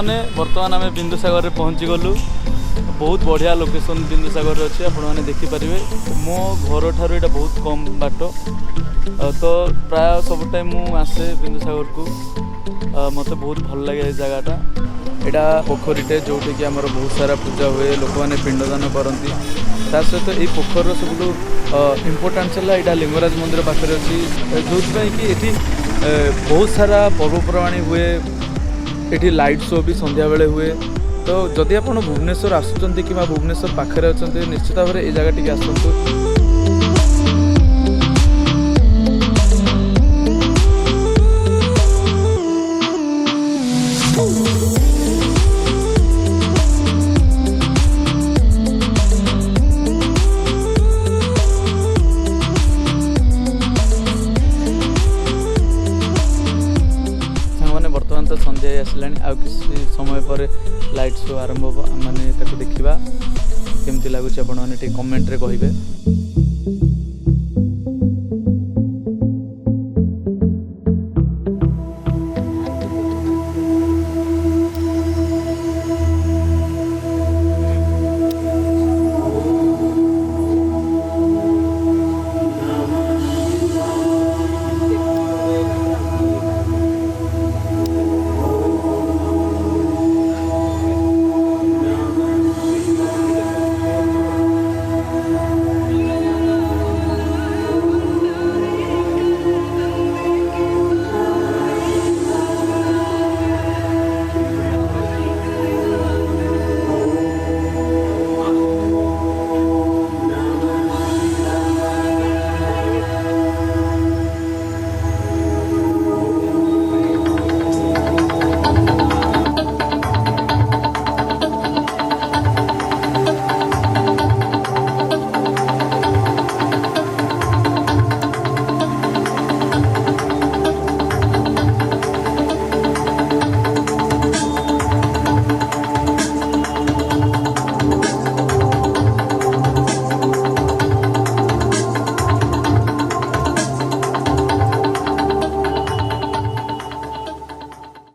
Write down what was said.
मैंने बर्तमान आम बिंदु सागर पहुँची गलु। बहुत बढ़िया लोकेशन बिंदु सागर अच्छे आपण मैंने देखिपारे। मो घर ठार यहाँ बहुत कम बाट तो प्राय सब टाइम मुझे बिंदु सागर को मत बहुत भल लगे जगहटा। यहाँ पोखरीटे जोटि कि आमर बहुत सारा पूजा हुए लोक मैंने पिंडदान करती। ता सहित यही पोखर सब इम्पोर्टान्स है यहाँ लिंगराज मंदिर पाखे अच्छी जो कि बहुत सारा पर्वपर्वाणी हुए। ये लाइट शो भी संध्या बेले हुए। तो जदि आप भुवनेश्वर आसुँच कि भुवनेश्वर पाखे अच्छा निश्चित भाव में ये जगह टी आसतु। बर्तमान तो संध्या आसला आ किसी समय पर लाइट शो आरंभ माने देखा केमती लगुच आप कमेंट रे कहिबे।